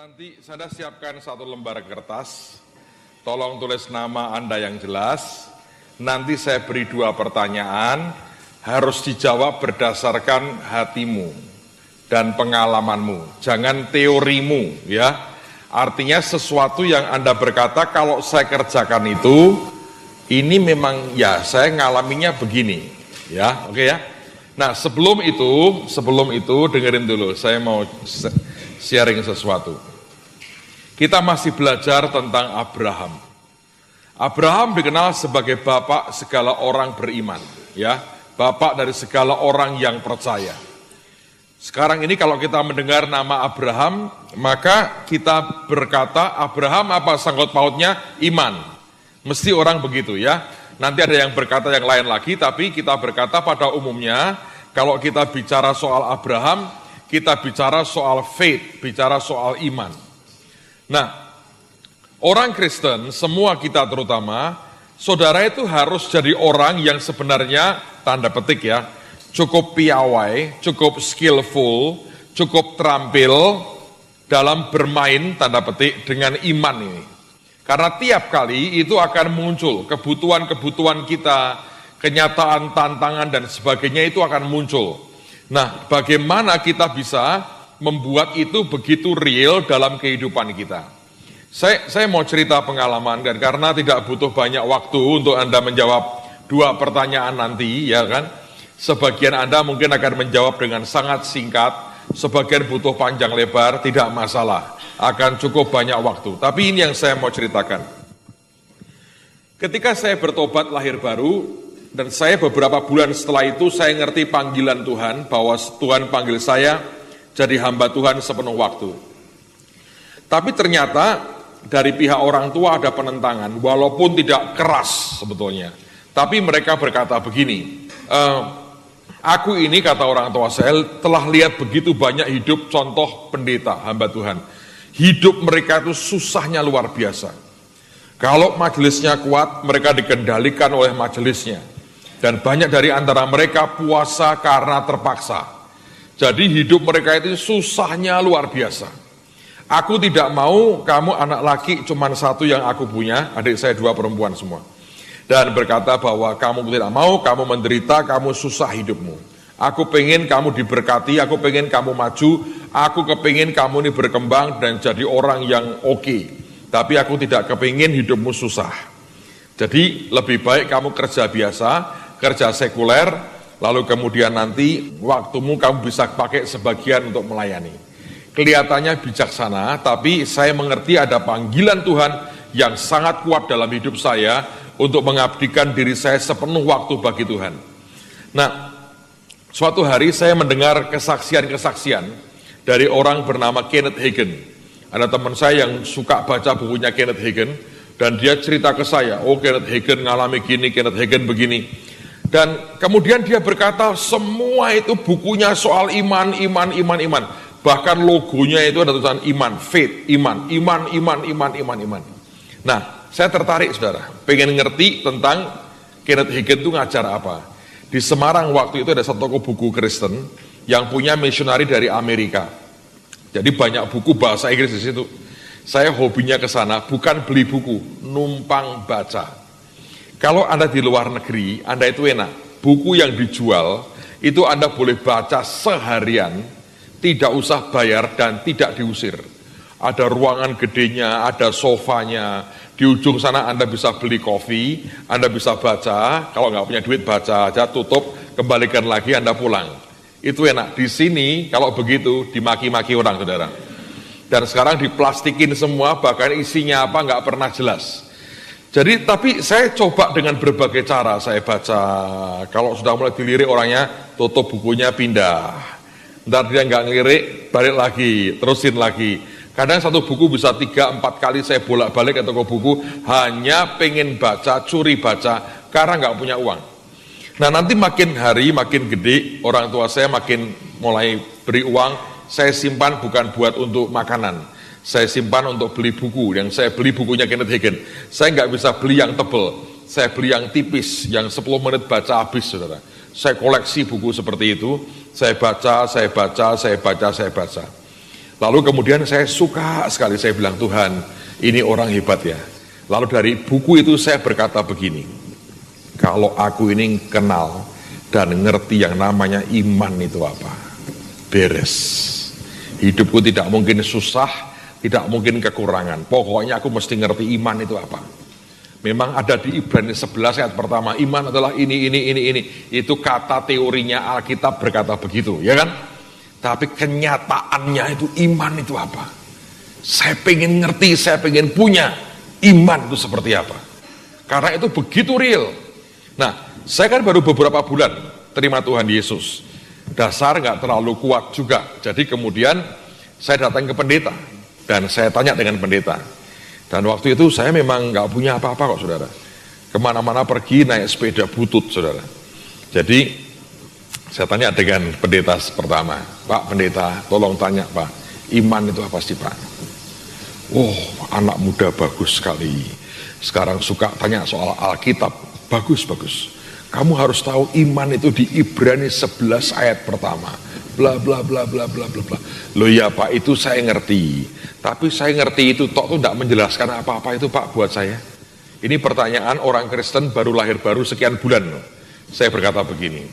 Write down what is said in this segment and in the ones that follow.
Nanti saya siapkan satu lembar kertas, tolong tulis nama Anda yang jelas. Nanti saya beri 2 pertanyaan, harus dijawab berdasarkan hatimu dan pengalamanmu, jangan teorimu ya. Artinya sesuatu yang Anda berkata, kalau saya kerjakan itu, ini memang ya saya ngalaminya begini ya, oke ya. Nah sebelum itu dengerin dulu, saya mau sharing sesuatu. Kita masih belajar tentang Abraham. Abraham dikenal sebagai bapak segala orang beriman, ya, bapak dari segala orang yang percaya. Sekarang ini kalau kita mendengar nama Abraham, maka kita berkata Abraham apa sangkut pautnya? Iman. Mesti orang begitu ya. Nanti ada yang berkata yang lain lagi, tapi kita berkata pada umumnya kalau kita bicara soal Abraham, kita bicara soal faith, bicara soal iman. Nah, orang Kristen, semua kita terutama, saudara itu harus jadi orang yang sebenarnya, tanda petik ya, cukup piawai, cukup skillful, cukup terampil dalam bermain, tanda petik, dengan iman ini. Karena tiap kali itu akan muncul kebutuhan-kebutuhan kita, kenyataan, tantangan, dan sebagainya itu akan muncul. Nah, bagaimana kita bisa membuat itu begitu real dalam kehidupan kita. Saya mau cerita pengalaman, dan karena tidak butuh banyak waktu untuk Anda menjawab 2 pertanyaan nanti, ya kan? Sebagian Anda mungkin akan menjawab dengan sangat singkat, sebagian butuh panjang lebar, tidak masalah. Akan cukup banyak waktu. Tapi ini yang saya mau ceritakan. Ketika saya bertobat lahir baru, dan saya beberapa bulan setelah itu, saya ngerti panggilan Tuhan, bahwa Tuhan panggil saya jadi hamba Tuhan sepenuh waktu. Tapi ternyata dari pihak orang tua ada penentangan, walaupun tidak keras sebetulnya. Tapi mereka berkata begini, aku ini kata orang tua saya telah lihat begitu banyak hidup contoh pendeta, hamba Tuhan. Hidup mereka itu susahnya luar biasa. Kalau majelisnya kuat, mereka dikendalikan oleh majelisnya. Dan banyak dari antara mereka puasa karena terpaksa. Jadi hidup mereka itu susahnya luar biasa. Aku tidak mau kamu anak laki cuma 1 yang aku punya, adik saya 2 perempuan semua. Dan berkata bahwa kamu tidak mau, kamu menderita, kamu susah hidupmu. Aku pengen kamu diberkati, aku pengen kamu maju, aku kepingin kamu ini berkembang dan jadi orang yang oke. Tapi aku tidak kepingin hidupmu susah. Jadi lebih baik kamu kerja biasa, kerja sekuler, lalu kemudian nanti waktumu kamu bisa pakai sebagian untuk melayani. Kelihatannya bijaksana, tapi saya mengerti ada panggilan Tuhan yang sangat kuat dalam hidup saya untuk mengabdikan diri saya sepenuh waktu bagi Tuhan. Nah, suatu hari saya mendengar kesaksian-kesaksian dari orang bernama Kenneth Hagin. Ada teman saya yang suka baca bukunya Kenneth Hagin, dan dia cerita ke saya, oh Kenneth Hagin ngalami gini, Kenneth Hagin begini. Dan kemudian dia berkata, semua itu bukunya soal iman. Bahkan logonya itu ada tulisan iman, faith, iman. Nah, saya tertarik saudara, pengen ngerti tentang Kenneth Hagin itu ngajar apa. Di Semarang waktu itu ada satu toko buku Kristen yang punya misionari dari Amerika. Jadi banyak buku bahasa Inggris di situ. Saya hobinya ke sana, bukan beli buku, numpang baca. Kalau Anda di luar negeri, Anda itu enak. Buku yang dijual, itu Anda boleh baca seharian, tidak usah bayar dan tidak diusir. Ada ruangan gedenya, ada sofanya, di ujung sana Anda bisa beli kopi, Anda bisa baca, kalau nggak punya duit baca aja, tutup, kembalikan lagi, Anda pulang. Itu enak. Di sini, kalau begitu, dimaki-maki orang, saudara. Dan sekarang diplastikin semua, bahkan isinya apa nggak pernah jelas. Jadi, tapi saya coba dengan berbagai cara saya baca. Kalau sudah mulai dilirik orangnya, tutup bukunya, pindah. Ntar dia nggak ngelirik, balik lagi, terusin lagi. Kadang satu buku bisa 3-4 kali saya bolak-balik ke toko buku, hanya pengen baca, curi baca, karena nggak punya uang. Nah nanti makin hari, makin gede, orang tua saya makin mulai beri uang, saya simpan bukan buat untuk makanan. Saya simpan untuk beli buku, yang saya beli bukunya Kenneth Hagin. Saya nggak bisa beli yang tebel, saya beli yang tipis, yang 10 menit baca habis, saudara. Saya koleksi buku seperti itu, saya baca. Lalu kemudian saya suka sekali, saya bilang, Tuhan, ini orang hebat ya. Lalu dari buku itu saya berkata begini, kalau aku ini kenal dan ngerti yang namanya iman itu apa, beres. Hidupku tidak mungkin susah, tidak mungkin kekurangan. Pokoknya aku mesti ngerti iman itu apa. Memang ada di Ibrani 11 ayat pertama, iman adalah ini. Itu kata teorinya Alkitab berkata begitu, ya kan? Tapi kenyataannya itu iman itu apa? Saya pengen ngerti, saya pengen punya iman itu seperti apa. Karena itu begitu real. Nah, saya kan baru beberapa bulan terima Tuhan Yesus. Dasar nggak terlalu kuat juga. Jadi kemudian saya datang ke pendeta. Dan saya tanya dengan pendeta. Dan waktu itu saya memang nggak punya apa-apa kok, saudara. Kemana-mana pergi naik sepeda butut, saudara. Jadi saya tanya dengan pendeta pertama, Pak pendeta, tolong tanya Pak, iman itu apa sih Pak? Oh, anak muda bagus sekali. Sekarang suka tanya soal Alkitab, bagus. Kamu harus tahu iman itu di Ibrani 11 ayat pertama. Bla bla bla bla bla bla bla. Loh ya Pak, itu saya ngerti. Tapi saya ngerti itu tok tuh tidak menjelaskan apa-apa itu Pak buat saya. Ini pertanyaan orang Kristen baru lahir baru sekian bulan. Saya berkata begini,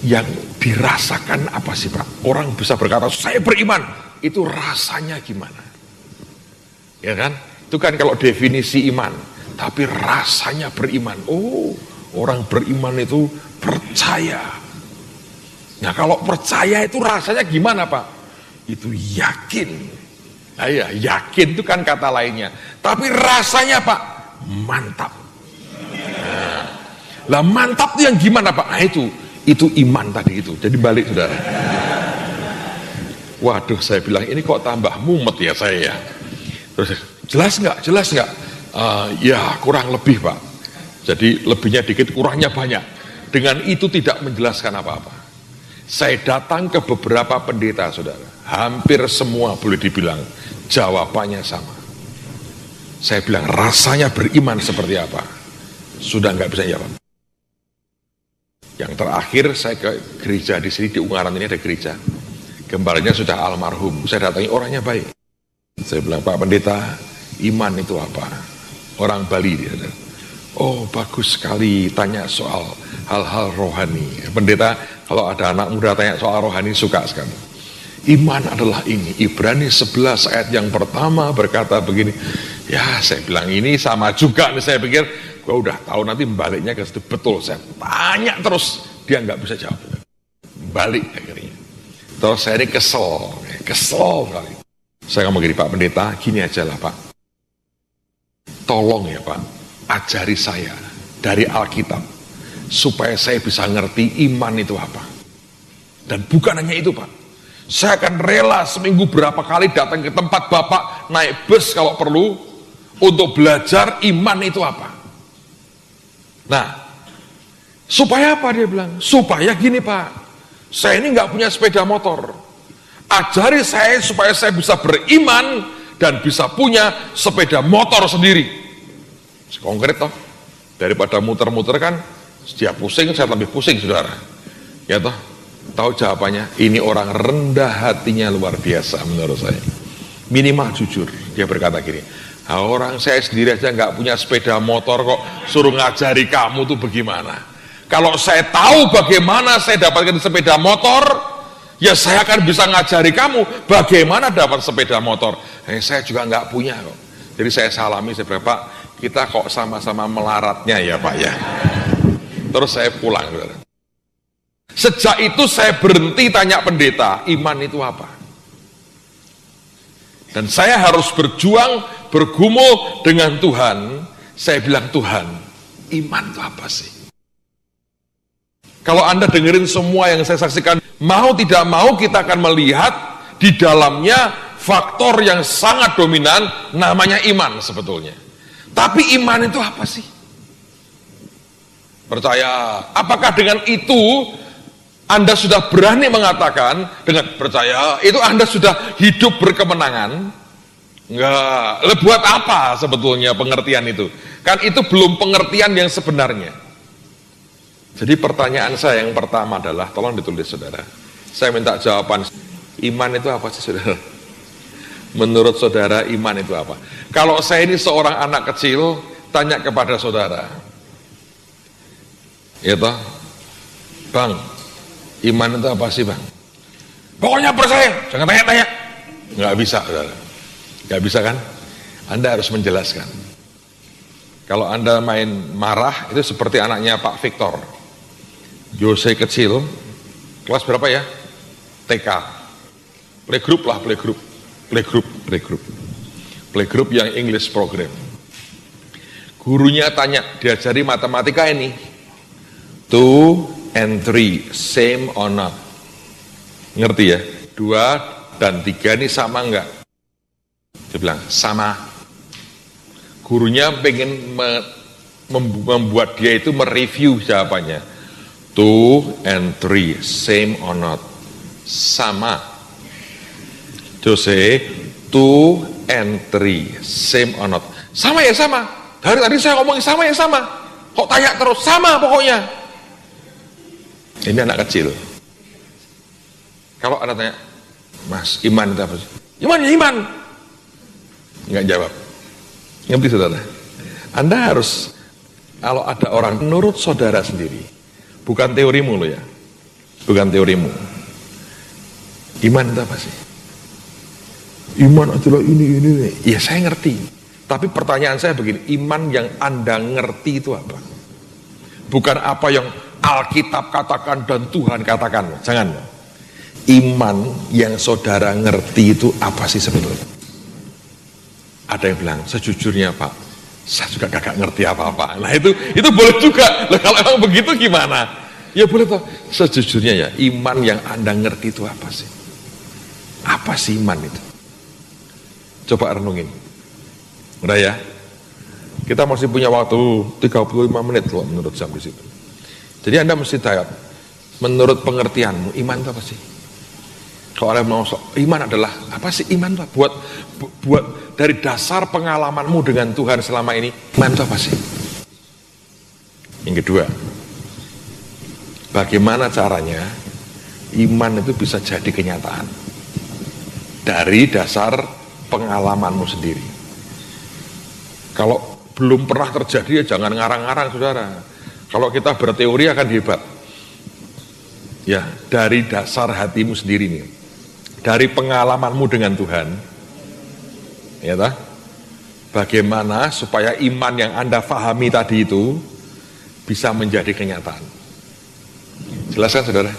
yang dirasakan apa sih Pak? Orang bisa berkata saya beriman, itu rasanya gimana? Ya kan? Itu kan kalau definisi iman. Tapi rasanya beriman. Oh, orang beriman itu percaya. Nah kalau percaya itu rasanya gimana Pak? Itu yakin. Nah, ya, yakin itu kan kata lainnya. Tapi rasanya Pak, mantap. Nah, mantap itu yang gimana Pak? Nah itu iman tadi itu. Jadi balik saudara. Waduh, saya bilang ini kok tambah mumet ya saya ya. Terus jelas nggak? Ya kurang lebih Pak. Jadi lebihnya dikit, kurangnya banyak. Dengan itu tidak menjelaskan apa-apa. Saya datang ke beberapa pendeta saudara. Hampir semua boleh dibilang jawabannya sama. Saya bilang rasanya beriman seperti apa? Sudah nggak bisa jawab. Yang terakhir saya ke gereja di sini, di Ungaran ini ada gereja. Gembalanya sudah almarhum. Saya datangi, orangnya baik. Saya bilang, Pak pendeta, iman itu apa? Orang Bali dia. Oh bagus sekali, tanya soal hal-hal rohani. Pendeta, kalau ada anak muda tanya soal rohani suka sekali. Iman adalah ini. Ibrani 11 ayat yang pertama berkata begini. Ya saya bilang ini sama juga nih, saya pikir gue udah tahu nanti baliknya ke situ. Betul, saya tanya terus, dia nggak bisa jawab. Balik akhirnya. Terus saya ini kesel kali. Saya ngomong gini, Pak pendeta, gini aja lah Pak. Tolong ya Pak, ajari saya dari Alkitab supaya saya bisa ngerti iman itu apa. Dan bukan hanya itu Pak, saya akan rela seminggu berapa kali datang ke tempat Bapak, naik bus kalau perlu, untuk belajar iman itu apa. Nah, supaya apa dia bilang? Supaya gini Pak, saya ini nggak punya sepeda motor, ajari saya supaya saya bisa beriman dan bisa punya sepeda motor sendiri. Konkret toh, daripada muter-muter kan, dia pusing, saya lebih pusing saudara. Ya toh, tahu jawabannya? Ini orang rendah hatinya luar biasa menurut saya. Minimal jujur, dia berkata gini, orang saya sendiri aja nggak punya sepeda motor kok suruh ngajari kamu tuh bagaimana? Kalau saya tahu bagaimana saya dapatkan sepeda motor, ya saya akan bisa ngajari kamu bagaimana dapat sepeda motor. Saya juga nggak punya kok. Jadi saya salami, saya bilang, Pak, kita kok sama-sama melaratnya ya Pak ya. Terus saya pulang. Sejak itu saya berhenti tanya pendeta, iman itu apa? Dan saya harus berjuang, bergumul dengan Tuhan. Saya bilang, Tuhan, iman itu apa sih? Kalau Anda dengerin semua yang saya saksikan, mau tidak mau kita akan melihat di dalamnya faktor yang sangat dominan, namanya iman sebetulnya. Tapi iman itu apa sih? Percaya. Apakah dengan itu Anda sudah berani mengatakan dengan percaya itu Anda sudah hidup berkemenangan? Enggak. Buat apa sebetulnya pengertian itu? Kan itu belum pengertian yang sebenarnya. Jadi pertanyaan saya yang pertama adalah, tolong ditulis saudara. Saya minta jawaban. Iman itu apa sih, saudara? Menurut saudara, iman itu apa? Kalau saya ini seorang anak kecil, tanya kepada saudara, ya toh, Bang, iman itu apa sih, Bang? Pokoknya percaya, jangan tanya-tanya. Nggak bisa, saudara. Nggak bisa kan? Anda harus menjelaskan. Kalau Anda main marah, itu seperti anaknya Pak Victor. Jose kecil, kelas berapa ya? TK. Playgroup lah, playgroup yang English program. Gurunya tanya, diajari matematika ini, 2 and 3 same or not? Ngerti ya? 2 dan 3 ini sama enggak? Dia bilang sama. Gurunya pengen membuat dia itu mereview jawabannya, 2 and 3 same or not? Sama. Jose, 2 and 3 same or not? Sama ya sama. Dari tadi saya ngomongin sama ya sama. Kok tanya terus? Sama pokoknya. Ini anak kecil. Kalau Anda tanya, Mas, iman itu apa sih? Iman ya iman. Enggak jawab. Ngerti saudara? Anda harus, kalau ada orang menurut saudara sendiri, bukan teorimu loh ya, bukan teorimu. Iman itu apa sih? Iman adalah ini. Ya saya ngerti. Tapi pertanyaan saya begini, iman yang Anda ngerti itu apa? Bukan apa yang Alkitab katakan dan Tuhan katakan. Jangan. Iman yang saudara ngerti itu apa sih sebetulnya? Ada yang bilang, sejujurnya Pak, saya juga kagak ngerti apa-apa. Nah itu boleh juga. Loh, kalau emang begitu gimana? Ya boleh toh. Sejujurnya ya, iman yang Anda ngerti itu apa sih? Apa sih iman itu? Coba renungin. Udah ya? Kita masih punya waktu 35 menit loh menurut jam di situ. Jadi Anda mesti tanya, menurut pengertianmu, iman itu apa sih? Kalau ada yang mau, iman adalah, apa sih iman itu? Buat dari dasar pengalamanmu dengan Tuhan selama ini, iman itu apa sih? Yang kedua, bagaimana caranya iman itu bisa jadi kenyataan? Dari dasar pengalamanmu sendiri. Kalau belum pernah terjadi ya jangan ngarang-ngarang saudara. Kalau kita berteori akan hebat. Ya, dari dasar hatimu sendiri nih. Dari pengalamanmu dengan Tuhan. Ya toh? Bagaimana supaya iman yang Anda pahami tadi itu bisa menjadi kenyataan. Jelaskan saudara.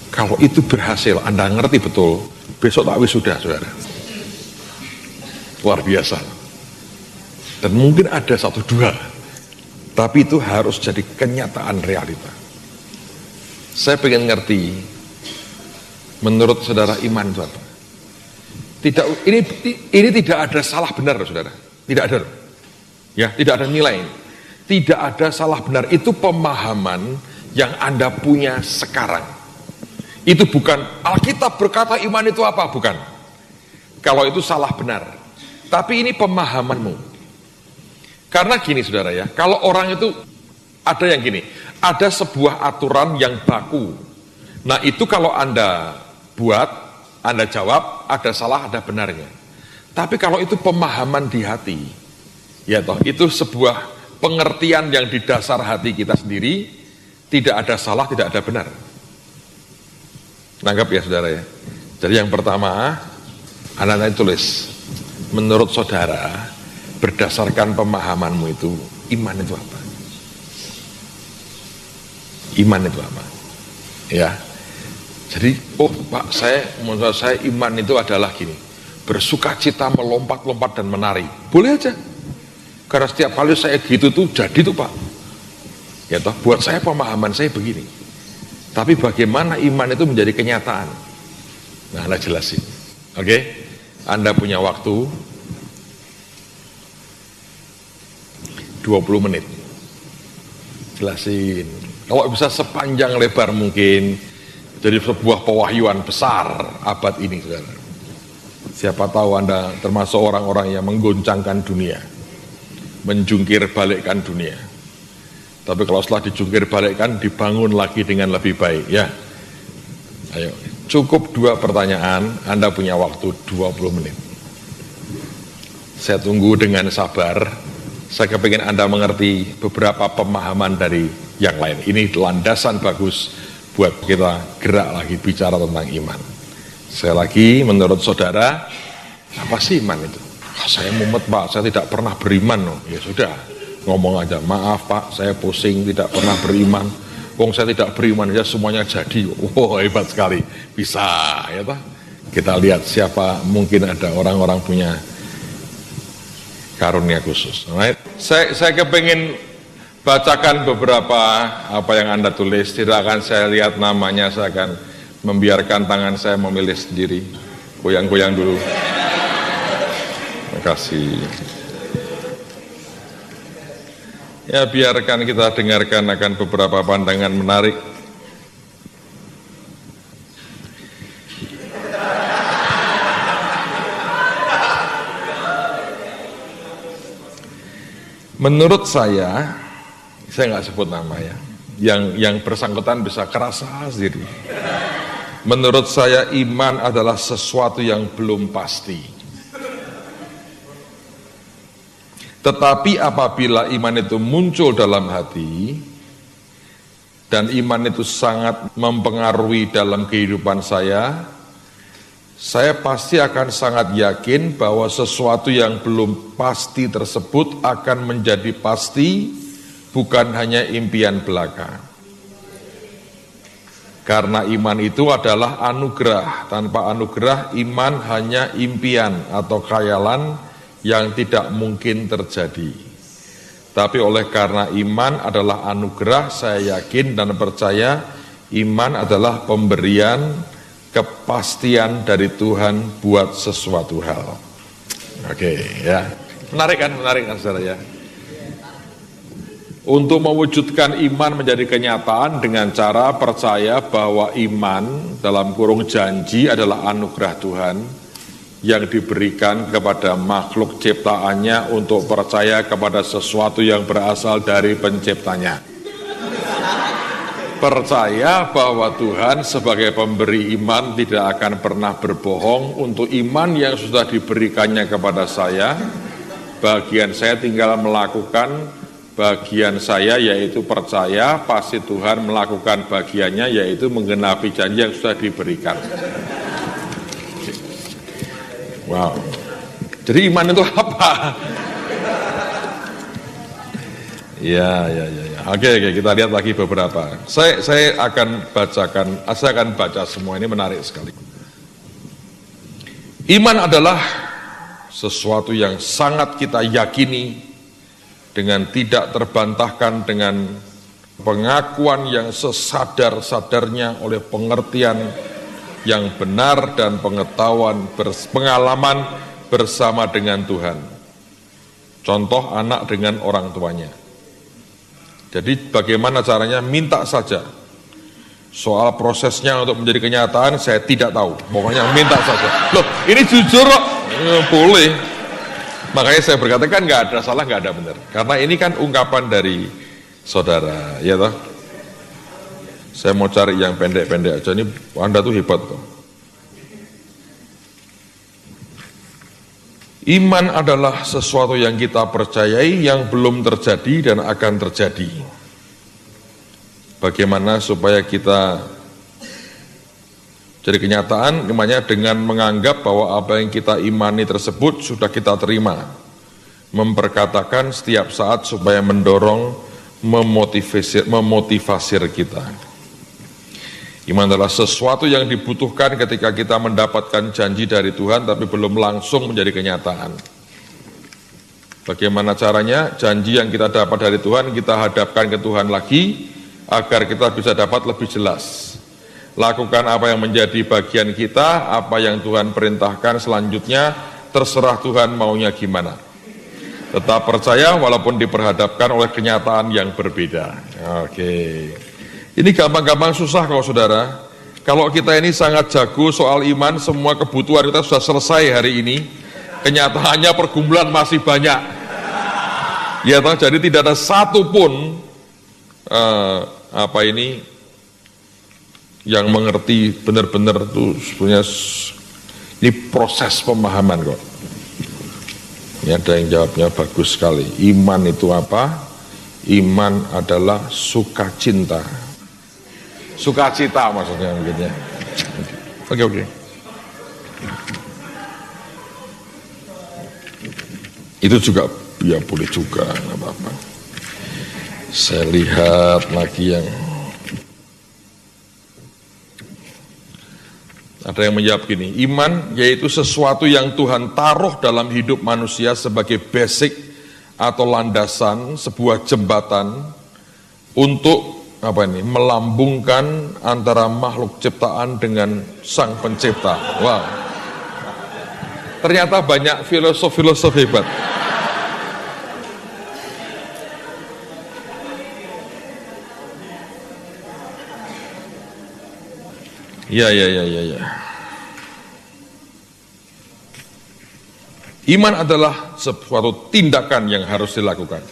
Kalau itu berhasil, Anda ngerti betul, besok tak wisuda saudara. Luar biasa. Dan mungkin ada 1-2, tapi itu harus jadi kenyataan realita. Saya pengen ngerti, menurut saudara iman itu apa? Ini tidak ada salah benar saudara, tidak ada. Ya, tidak ada nilai. Tidak ada salah benar. Itu pemahaman yang Anda punya sekarang. Itu bukan Alkitab berkata iman itu apa, bukan. Kalau itu salah benar. Tapi ini pemahamanmu. Karena gini saudara ya, kalau orang itu ada yang gini, ada sebuah aturan yang baku. Nah itu kalau Anda buat, Anda jawab, ada salah, ada benarnya. Tapi kalau itu pemahaman di hati, ya toh, itu sebuah pengertian yang di dasar hati kita sendiri, tidak ada salah, tidak ada benar. Nanggap ya saudara ya. Jadi yang pertama, anak-anak tulis, menurut saudara, berdasarkan pemahamanmu itu, iman itu apa? Iman itu apa? Ya. Jadi, Pak, menurut saya iman itu adalah gini, bersuka cita, melompat-lompat dan menari. Boleh aja. Karena setiap kali saya gitu tuh jadi tuh Pak. Ya toh, buat saya pemahaman saya begini. Tapi bagaimana iman itu menjadi kenyataan? Nah, Anda jelasin. Oke? Anda punya waktu 20 menit. Jelasin. Kalau bisa sepanjang lebar mungkin, jadi sebuah pewahyuan besar abad ini, saudara. Siapa tahu Anda termasuk orang-orang yang menggoncangkan dunia, menjungkir balikkan dunia. Tapi kalau setelah dijungkir balikkan, dibangun lagi dengan lebih baik, ya. Ayo, Cukup 2 pertanyaan, Anda punya waktu 20 menit. Saya tunggu dengan sabar. Saya kepingin Anda mengerti beberapa pemahaman dari yang lain. Ini landasan bagus buat kita gerak lagi bicara tentang iman. Sekali lagi, menurut saudara, apa sih iman itu? Saya mumet Pak, saya tidak pernah beriman. No. Ya sudah, ngomong aja, maaf Pak, saya pusing, tidak pernah beriman. Wong saya tidak beriman, ya semuanya jadi. Wow, hebat sekali, bisa. Ya toh? Kita lihat siapa, mungkin ada orang-orang punya karunia khusus. Right? Saya kepengen bacakan beberapa apa yang Anda tulis. Tidak akan saya lihat namanya, saya akan membiarkan tangan saya memilih sendiri. Goyang-goyang dulu. Terima kasih. Ya, biarkan kita dengarkan akan beberapa pandangan menarik. Menurut saya nggak sebut nama ya, yang bersangkutan bisa kerasa sendiri. Menurut saya iman adalah sesuatu yang belum pasti. Tetapi apabila iman itu muncul dalam hati, dan iman itu sangat mempengaruhi dalam kehidupan saya pasti akan sangat yakin bahwa sesuatu yang belum pasti tersebut akan menjadi pasti, bukan hanya impian belaka. Karena iman itu adalah anugerah. Tanpa anugerah, iman hanya impian atau khayalan yang tidak mungkin terjadi. Tapi oleh karena iman adalah anugerah, saya yakin dan percaya iman adalah pemberian kepastian dari Tuhan buat sesuatu hal. Oke, ya. Menarik kan saudara ya. Untuk mewujudkan iman menjadi kenyataan dengan cara percaya bahwa iman dalam kurung janji adalah anugerah Tuhan yang diberikan kepada makhluk ciptaannya untuk percaya kepada sesuatu yang berasal dari penciptanya. Percaya bahwa Tuhan sebagai pemberi iman tidak akan pernah berbohong. Untuk iman yang sudah diberikannya kepada saya, bagian saya tinggal melakukan bagian saya, yaitu percaya. Pasti Tuhan melakukan bagiannya, yaitu menggenapi janji yang sudah diberikan. Wow. Jadi iman itu apa? Ya. Oke, kita lihat lagi beberapa. Saya akan baca semua, ini menarik sekali. Iman adalah sesuatu yang sangat kita yakini dengan tidak terbantahkan, dengan pengakuan yang sesadar-sadarnya oleh pengertian yang benar dan pengalaman bersama dengan Tuhan. Contoh anak dengan orang tuanya. Jadi bagaimana caranya? Minta saja. Soal prosesnya untuk menjadi kenyataan saya tidak tahu. Pokoknya minta saja. Loh, ini jujur kok. Boleh. Makanya saya berkata kan nggak ada salah, nggak ada benar. Karena ini kan ungkapan dari saudara, ya toh. Saya mau cari yang pendek-pendek aja. Ini Anda tuh hebat tuh. Iman adalah sesuatu yang kita percayai yang belum terjadi dan akan terjadi. Bagaimana supaya kita jadi kenyataan, namanya dengan menganggap bahwa apa yang kita imani tersebut sudah kita terima. Memperkatakan setiap saat supaya mendorong, memotivasi kita. Iman adalah sesuatu yang dibutuhkan ketika kita mendapatkan janji dari Tuhan tapi belum langsung menjadi kenyataan. Bagaimana caranya? Janji yang kita dapat dari Tuhan kita hadapkan ke Tuhan lagi agar kita bisa dapat lebih jelas. Lakukan apa yang menjadi bagian kita, apa yang Tuhan perintahkan selanjutnya, terserah Tuhan maunya gimana. Tetap percaya walaupun diperhadapkan oleh kenyataan yang berbeda. Oke. Ini gampang-gampang susah kalau saudara. Kalau kita ini sangat jago soal iman, semua kebutuhan kita sudah selesai hari ini. Kenyataannya pergumulan masih banyak. Ya, jadi tidak ada satu pun yang mengerti benar-benar itu sebenarnya ini proses pemahaman kok. Ini ada yang jawabnya bagus sekali. Iman itu apa? Iman adalah sukacita. Sukacita maksudnya mungkin ya. Oke. Itu juga ya boleh juga, nggak apa-apa. Saya lihat lagi yang ada yang menjawab gini, iman yaitu sesuatu yang Tuhan taruh dalam hidup manusia sebagai basic atau landasan, sebuah jembatan untuk melambungkan antara makhluk ciptaan dengan Sang Pencipta. Wow. Ternyata banyak filosof hebat. Ya. Iman adalah suatu tindakan yang harus dilakukan.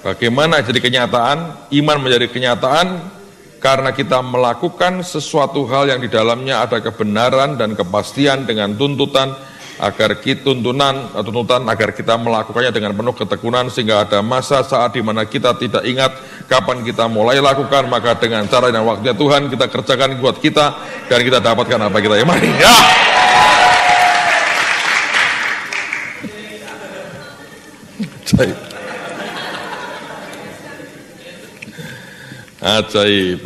Bagaimana jadi kenyataan? Iman menjadi kenyataan karena kita melakukan sesuatu hal yang di dalamnya ada kebenaran dan kepastian dengan tuntutan agar kita melakukannya dengan penuh ketekunan sehingga ada masa saat di mana kita tidak ingat kapan kita mulai lakukan, maka dengan cara dan waktunya Tuhan kita kerjakan buat kita dan kita dapatkan apa kita imani. Ya. Ajaib.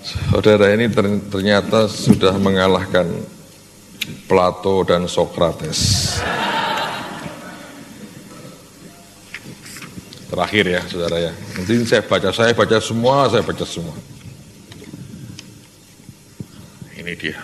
Saudara ini ternyata sudah mengalahkan Plato dan Sokrates. Terakhir ya saudara ya. Nanti saya baca semua. Ini dia.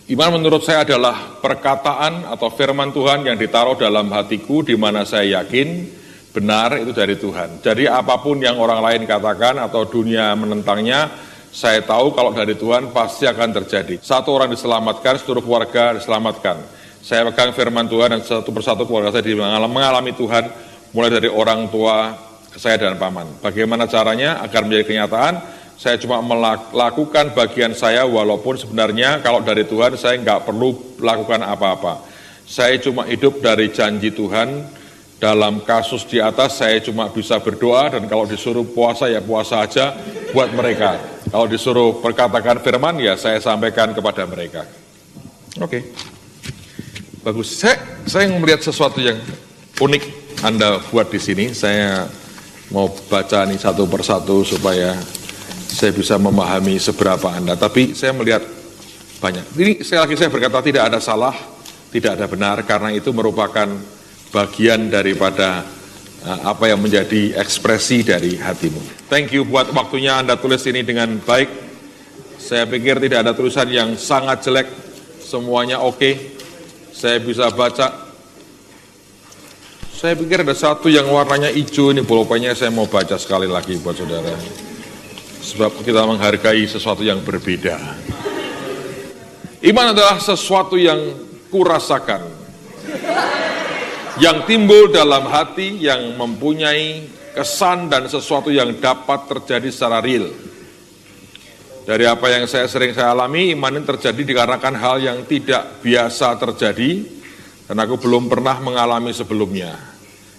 Iman menurut saya adalah perkataan atau firman Tuhan yang ditaruh dalam hatiku di mana saya yakin benar itu dari Tuhan. Jadi apapun yang orang lain katakan atau dunia menentangnya, saya tahu kalau dari Tuhan pasti akan terjadi. Satu orang diselamatkan, seluruh keluarga diselamatkan. Saya pegang firman Tuhan dan satu persatu keluarga saya mengalami Tuhan, mulai dari orang tua saya dan paman. Bagaimana caranya agar menjadi kenyataan? Saya cuma melakukan bagian saya walaupun sebenarnya kalau dari Tuhan saya nggak perlu lakukan apa-apa. Saya cuma hidup dari janji Tuhan. Dalam kasus di atas saya cuma bisa berdoa dan kalau disuruh puasa ya puasa aja buat mereka. Kalau disuruh perkatakan firman ya saya sampaikan kepada mereka. Oke. Bagus. Saya melihat sesuatu yang unik Anda buat di sini. Saya mau baca nih satu persatu supaya saya bisa memahami seberapa Anda. Tapi saya melihat banyak. Ini saya berkata tidak ada salah, tidak ada benar karena itu merupakan bagian daripada apa yang menjadi ekspresi dari hatimu. Thank you buat waktunya Anda tulis ini dengan baik. Saya pikir tidak ada tulisan yang sangat jelek, semuanya oke. Saya bisa baca. Saya pikir ada satu yang warnanya hijau, ini pulpennya saya mau baca sekali lagi buat saudara. Sebab kita menghargai sesuatu yang berbeda. Iman adalah sesuatu yang kurasakan, yang timbul dalam hati, yang mempunyai kesan dan sesuatu yang dapat terjadi secara real. Dari apa yang saya alami, iman ini terjadi dikarenakan hal yang tidak biasa terjadi, dan aku belum pernah mengalami sebelumnya.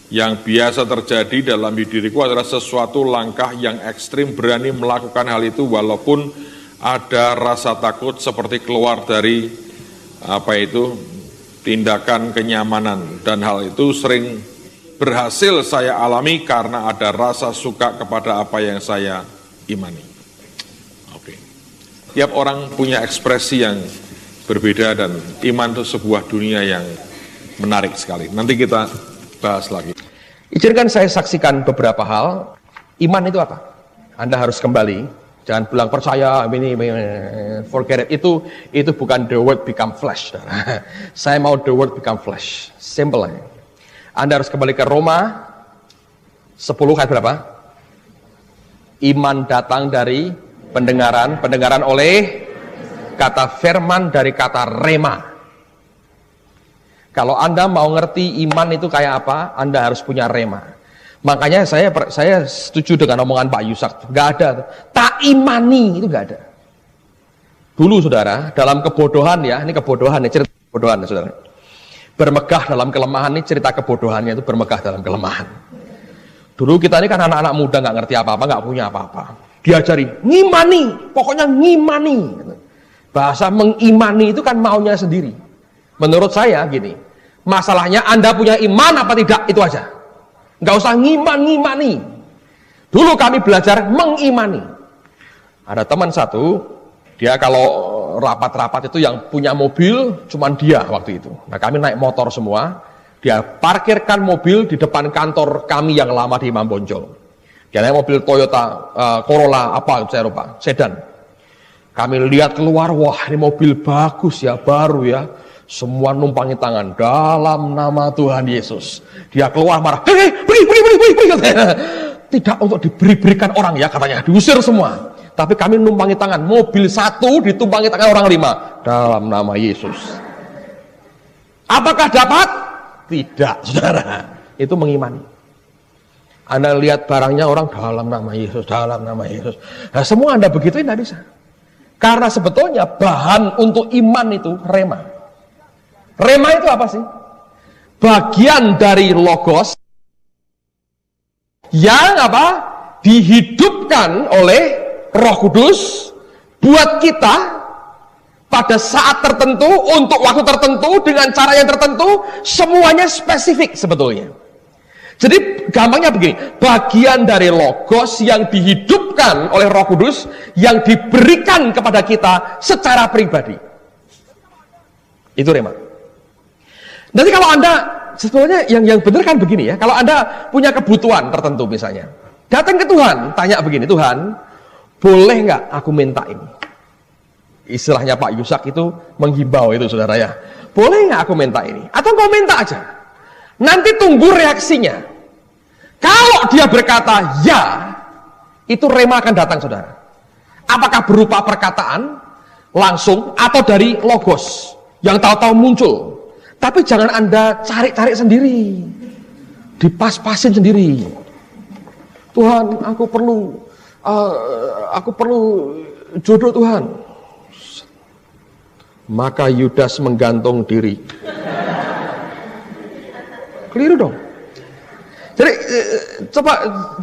Yang biasa terjadi dalam diriku adalah sesuatu langkah yang ekstrim, berani melakukan hal itu walaupun ada rasa takut seperti keluar dari tindakan kenyamanan, dan hal itu sering berhasil saya alami karena ada rasa suka kepada apa yang saya imani. Oke. Tiap orang punya ekspresi yang berbeda dan iman itu sebuah dunia yang menarik sekali. Nanti kita bahas lagi. Izinkan saya saksikan beberapa hal. Iman itu apa? Anda harus kembali. Jangan bilang percaya, ini forget it. Itu bukan the word become flesh. Saya mau the word become flesh. Simple aja. Anda harus kembali ke Roma 10 ayat berapa? Iman datang dari pendengaran oleh kata firman dari kata rema. Kalau Anda mau ngerti iman itu kayak apa, Anda harus punya rema. Makanya saya setuju dengan omongan Pak Yusak, nggak ada tak imani, itu nggak ada. Dulu saudara, dalam kebodohan ya, ini kebodohan ya, cerita kebodohan ya, saudara. Bermegah dalam kelemahan, ini cerita kebodohannya itu bermegah dalam kelemahan. Dulu kita ini kan anak-anak muda, nggak ngerti apa-apa, nggak punya apa-apa. Diajari ngimani, pokoknya ngimani. Bahasa mengimani itu kan maunya sendiri. Menurut saya gini, masalahnya Anda punya iman apa tidak, itu aja. Nggak usah ngimani. Dulu kami belajar mengimani. Ada teman satu, dia kalau rapat-rapat itu yang punya mobil cuman dia waktu itu. Nah kami naik motor semua, dia parkirkan mobil di depan kantor kami yang lama di Imam Bonjol. Dia naik mobil Toyota Corolla apa saya lupa, sedan. Kami lihat keluar, wah ini mobil bagus ya, baru ya. Semua numpangi tangan dalam nama Tuhan Yesus. Dia keluar marah, hei, beri. Tidak untuk diberikan orang ya katanya, diusir semua. Tapi kami numpangi tangan, mobil satu ditumpangi tangan orang 5 dalam nama Yesus. Apakah dapat? Tidak, saudara. Itu mengimani. Anda lihat barangnya orang dalam nama Yesus, dalam nama Yesus. Nah, semua Anda begitu tidak bisa. Karena sebetulnya bahan untuk iman itu rema. Rema itu apa sih? Bagian dari logos yang apa? Dihidupkan oleh Roh Kudus buat kita pada saat tertentu, untuk waktu tertentu, dengan cara yang tertentu, semuanya spesifik sebetulnya. Jadi gampangnya begini, bagian dari logos yang dihidupkan oleh Roh Kudus yang diberikan kepada kita secara pribadi. Itu rema. Nanti kalau Anda, sebetulnya yang benar kan begini ya, kalau Anda punya kebutuhan tertentu misalnya, datang ke Tuhan, tanya begini, Tuhan, boleh nggak aku minta ini? Istilahnya Pak Yusak itu menghimbau itu saudara ya. Boleh nggak aku minta ini? Atau kau minta aja? Nanti tunggu reaksinya. Kalau dia berkata ya, itu rema akan datang saudara. Apakah berupa perkataan langsung atau dari logos yang tahu-tahu muncul? Tapi jangan Anda cari-cari sendiri, dipas-pasin sendiri. Tuhan, aku perlu jodoh Tuhan. Maka Yudas menggantung diri. Keliru dong. Jadi coba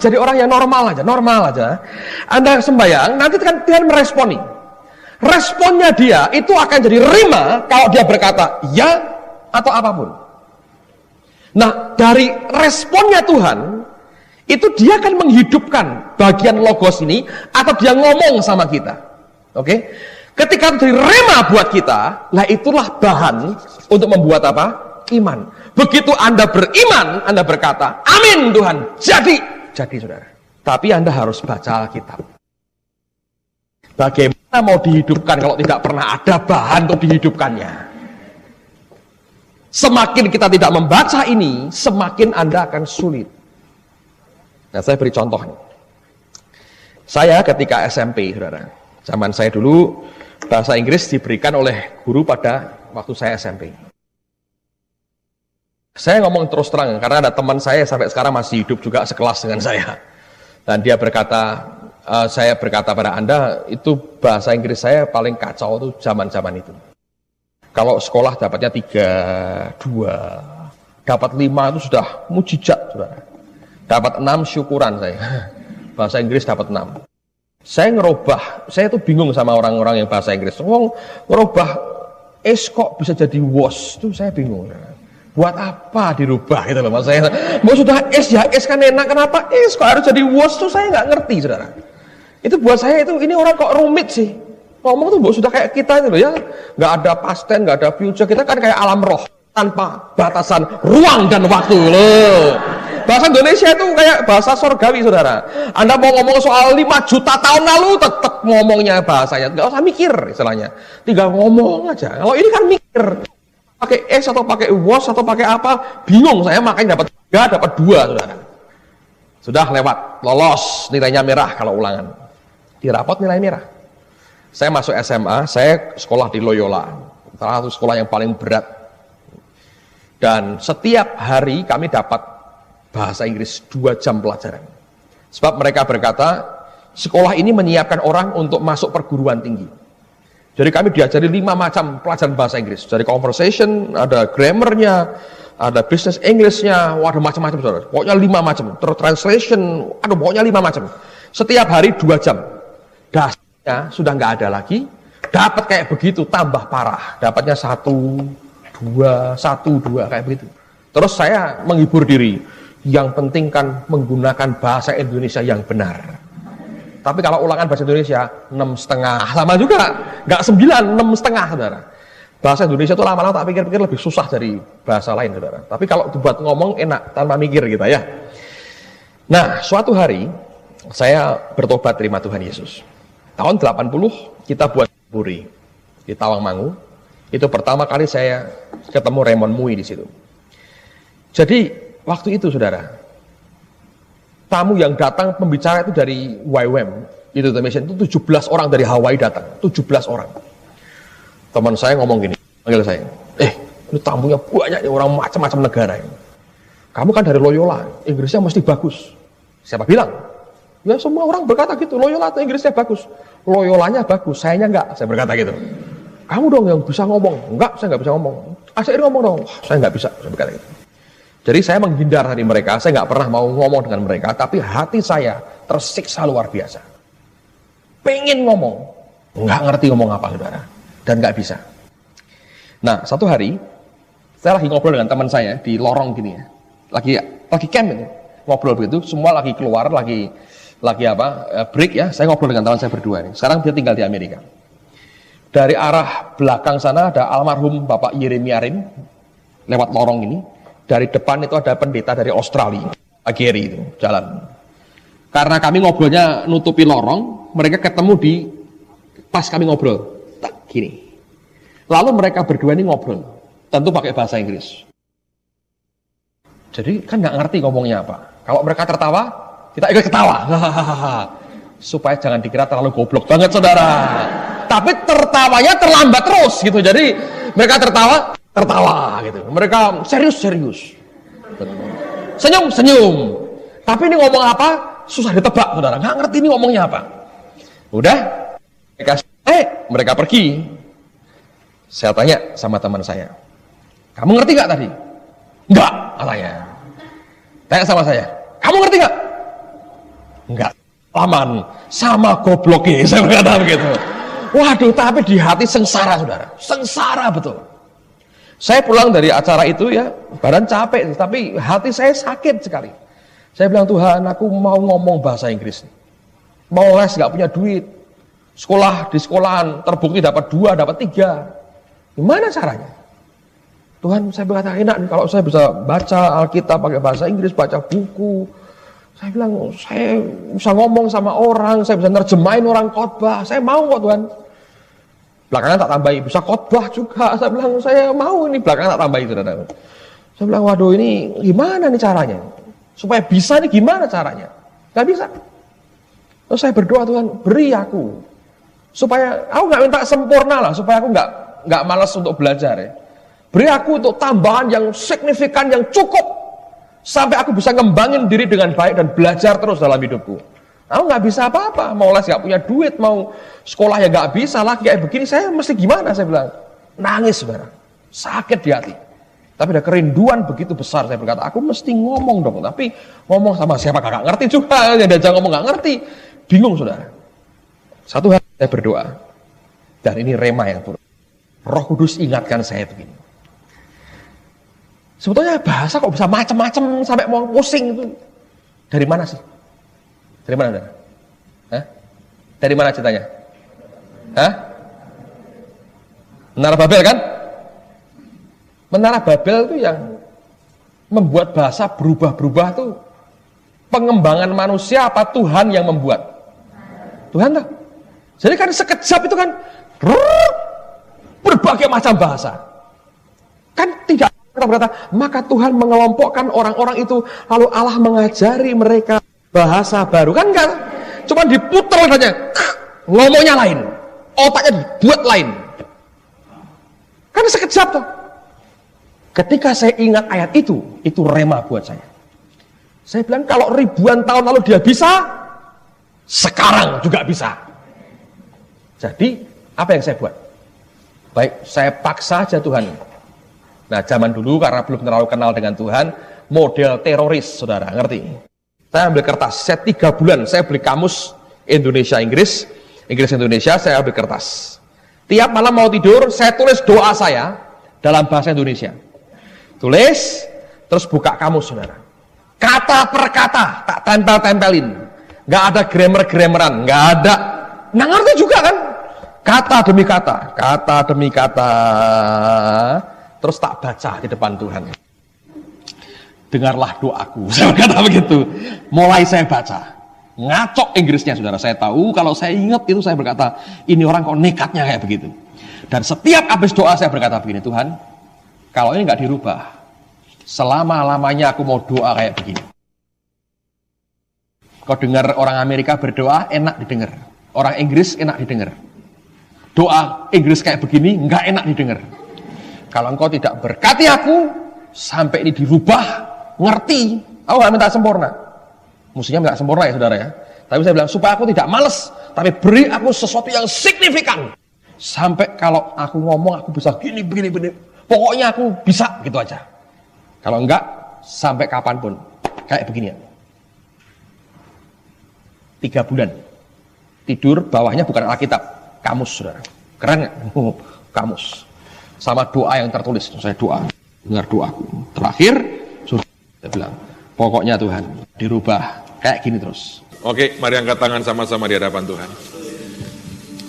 jadi orang yang normal aja. Anda sembahyang, nanti kan Tuhan meresponi. Responnya dia itu akan jadi rema kalau dia berkata ya atau apapun. Nah, dari responnya Tuhan, itu dia akan menghidupkan bagian logos ini, atau dia ngomong sama kita. Oke? Ketika itu jadi rema buat kita, lah itulah bahan untuk membuat apa? Iman. Begitu Anda beriman, Anda berkata, amin Tuhan, jadi saudara. Tapi Anda harus baca Alkitab. Bagaimana mau dihidupkan kalau tidak pernah ada bahan untuk dihidupkannya? Semakin kita tidak membaca ini, semakin Anda akan sulit. Nah, saya beri contoh nih. Saya ketika SMP, saudara, zaman saya dulu, bahasa Inggris diberikan oleh guru pada waktu saya SMP. Saya ngomong terus terang, karena ada teman saya sampai sekarang masih hidup juga sekelas dengan saya. Dan dia berkata, saya berkata pada Anda, itu bahasa Inggris saya paling kacau itu zaman-zaman itu. Kalau sekolah dapatnya 3, 2, dapat 5 itu sudah mujizat, saudara. Dapat 6 syukuran saya. Bahasa Inggris dapat 6. Saya ngerubah, saya tuh bingung sama orang-orang yang bahasa Inggris. Ngerubah S kok bisa jadi was, itu saya bingung. Buat apa dirubah gitu loh, mas saya. Mau sudah S ya S kan enak, kenapa S kok harus jadi was tuh saya nggak ngerti, saudara. Itu buat saya itu ini orang kok rumit sih. Ngomong tuh sudah kayak kita itu loh ya, nggak ada past tense, nggak ada future, kita kan kayak alam roh tanpa batasan ruang dan waktu loh. Bahasa Indonesia itu kayak bahasa surgawi, saudara. Anda mau ngomong soal 5 juta tahun lalu, tetap ngomongnya bahasanya, nggak usah mikir istilahnya, tinggal ngomong aja. Kalau ini kan mikir, pakai S atau pakai was atau pakai apa, bingung saya, makanya dapat 3, dapat 2, saudara. Sudah lewat, lolos, nilainya merah kalau ulangan. Di rapot nilai merah. Saya masuk SMA, saya sekolah di Loyola, salah satu sekolah yang paling berat. Dan setiap hari kami dapat bahasa Inggris 2 jam pelajaran. Sebab mereka berkata, sekolah ini menyiapkan orang untuk masuk perguruan tinggi. Jadi kami diajari 5 macam pelajaran bahasa Inggris. Dari conversation, ada grammarnya, ada business English-nya, ada macam-macam saudara. Pokoknya 5 macam. Terus translation, pokoknya 5 macam. Setiap hari 2 jam. Dasarnya sudah nggak ada lagi. Dapat kayak begitu, tambah parah. Dapatnya 1, 2, 1, 2, kayak begitu. Terus saya menghibur diri. Yang penting kan menggunakan bahasa Indonesia yang benar. Tapi kalau ulangan bahasa Indonesia 6,5, sama juga, nggak 9, 6,5 saudara. Bahasa Indonesia itu lama-lama tak pikir-pikir lebih susah dari bahasa lain saudara. Tapi kalau dibuat ngomong enak tanpa mikir gitu ya. Nah, suatu hari saya bertobat terima Tuhan Yesus. Tahun 80 kita buat buri di Tawangmangu. Itu pertama kali saya ketemu Raymond Mui di situ. Jadi waktu itu saudara, tamu yang datang pembicara itu dari YWAM, itu Mission, itu 17 orang dari Hawaii datang, 17 orang. Teman saya ngomong gini, panggil saya, ini tamunya banyak nih, orang macam-macam negara ini. Kamu kan dari Loyola, Inggrisnya mesti bagus. Siapa bilang? Ya semua orang berkata gitu, Loyola atau Inggrisnya bagus. Loyolanya bagus, sayanya enggak, saya berkata gitu. Kamu dong yang bisa ngomong. Enggak, saya enggak bisa ngomong. Asyik ngomong dong. Saya enggak bisa, saya berkata gitu. Jadi saya menghindar dari mereka, saya nggak pernah mau ngomong dengan mereka, tapi hati saya tersiksa luar biasa. Pengen ngomong, nggak ngerti ngomong apa saudara, dan nggak bisa. Nah, satu hari, saya lagi ngobrol dengan teman saya di lorong gini ya, lagi camp itu, ngobrol begitu, semua lagi keluar, lagi break ya, saya ngobrol dengan teman saya berdua nih. Sekarang dia tinggal di Amerika. Dari arah belakang sana ada almarhum Bapak Yeremia Rim, lewat lorong ini. Dari depan itu ada pendeta dari Australia, Pak Gary itu, jalan. Karena kami ngobrolnya nutupi lorong, mereka ketemu di pas kami ngobrol, tak gini. Lalu mereka berdua ini ngobrol, tentu pakai bahasa Inggris. Jadi kan nggak ngerti ngomongnya apa. Kalau mereka tertawa, kita ikut ketawa. Supaya jangan dikira terlalu goblok banget saudara. Tapi tertawanya terlambat terus gitu. Jadi mereka tertawa gitu. Mereka serius. Senyum. Tapi ini ngomong apa? Susah ditebak, saudara. Nggak ngerti ini ngomongnya apa. Udah, mereka pergi. Saya tanya sama teman saya, kamu ngerti nggak tadi? Enggak, katanya. Tanya sama saya, kamu ngerti nggak? Enggak. Laman, sama gobloknya, saya berkata begitu. Waduh, tapi di hati sengsara, saudara. Sengsara betul. Saya pulang dari acara itu ya, badan capek, tapi hati saya sakit sekali. Saya bilang, Tuhan, aku mau ngomong bahasa Inggris. Mau les, gak punya duit. Di sekolahan, terbukti dapat 2, dapat 3. Gimana caranya? Tuhan, saya berkata, enak nih kalau saya bisa baca Alkitab pakai bahasa Inggris, baca buku. Saya bilang, saya bisa ngomong sama orang, saya bisa nerjemahin orang khotbah. Saya mau kok Tuhan. Belakangan tak tambahi, bisa khotbah juga. Saya bilang, saya mau ini, belakangan tak tambahi. Saya bilang, waduh ini gimana nih caranya? Supaya bisa nih gimana caranya? Gak bisa. Terus saya berdoa, Tuhan, beri aku. Supaya, aku gak minta sempurna lah, supaya aku gak malas untuk belajar ya. Beri aku untuk tambahan yang signifikan, yang cukup. Sampai aku bisa ngembangin diri dengan baik dan belajar terus dalam hidupku. Aku nggak bisa apa-apa, mau les nggak punya duit, mau sekolah ya nggak bisa lagi kayak begini, saya mesti gimana? Saya bilang, nangis saudara, sakit di hati. Tapi ada kerinduan begitu besar, saya berkata, aku mesti ngomong dong, tapi ngomong sama siapa gak ngerti juga, yang diajak ngomong gak ngerti, bingung saudara. Satu hari saya berdoa, dan ini rema yang turun. Roh Kudus ingatkan saya begini. Sebetulnya bahasa kok bisa macam-macam sampai mau pusing itu. Dari mana sih? Dari mana, saudara? Hah? Dari mana ceritanya? Hah? Menara Babel kan? Menara Babel itu yang membuat bahasa berubah-berubah tuh pengembangan manusia apa Tuhan yang membuat? Tuhan tuh. Jadi kan sekejap itu kan berbagai macam bahasa. Kan tidak berkata, maka Tuhan mengelompokkan orang-orang itu, lalu Allah mengajari mereka bahasa baru. Kan enggak, cuma diputar saja, ngomongnya lain, otaknya dibuat lain. Kan sekejap tuh. Ketika saya ingat ayat itu rema buat saya. Saya bilang kalau ribuan tahun lalu dia bisa, sekarang juga bisa. Jadi apa yang saya buat? Baik, saya paksa aja Tuhan. Nah, zaman dulu karena belum terlalu kenal dengan Tuhan, model teroris, saudara, ngerti? Saya ambil kertas, saya 3 bulan, saya beli kamus Indonesia-Inggris, Inggris-Indonesia, saya ambil kertas. Tiap malam mau tidur, saya tulis doa saya dalam bahasa Indonesia. Tulis, terus buka kamus, saudara. Kata per kata, tak tempel-tempelin. Nggak ada grammar-grammaran, nggak ada. Nah, ngerti juga kan? Kata demi kata, terus tak baca di depan Tuhan. Dengarlah doaku, saya berkata begitu. Mulai saya baca. Ngacok Inggrisnya, saudara. Saya tahu, kalau saya ingat itu saya berkata, ini orang kok nekatnya kayak begitu. Dan setiap habis doa saya berkata begini, Tuhan, kalau ini nggak dirubah, selama-lamanya aku mau doa kayak begini. Kau dengar orang Amerika berdoa, enak didengar. Orang Inggris enak didengar. Doa Inggris kayak begini, nggak enak didengar. Kalau engkau tidak berkati aku, sampai ini dirubah, ngerti, aku nggak minta sempurna. Mestinya nggak sempurna ya, saudara ya. Tapi saya bilang, supaya aku tidak males, tapi beri aku sesuatu yang signifikan. Sampai kalau aku ngomong, aku bisa gini. Pokoknya aku bisa, gitu aja. Kalau enggak, sampai kapanpun. Kayak begini ya. 3 bulan. Tidur, bawahnya bukan Alkitab. Kamus, saudara. Keren nggak? Kamus. Sama doa yang tertulis. Saya doa. Dengar doaku. Terakhir, saya bilang, pokoknya Tuhan, dirubah. Kayak gini terus. Oke, mari angkat tangan sama-sama di hadapan Tuhan.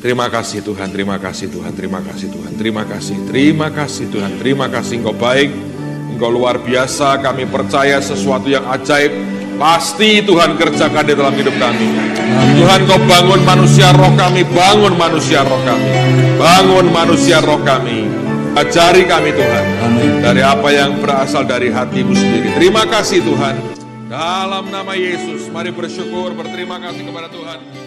Terima kasih Tuhan, terima kasih Tuhan, terima kasih Tuhan, terima kasih Tuhan, terima kasih Engkau baik, Engkau luar biasa, kami percaya sesuatu yang ajaib, pasti Tuhan kerjakan di dalam hidup kami. Tuhan Kau bangun manusia roh kami, bangun manusia roh kami, bangun manusia roh kami. Ajari kami Tuhan, dari apa yang berasal dari hati-Mu sendiri. Terima kasih Tuhan. Dalam nama Yesus, mari bersyukur, berterima kasih kepada Tuhan.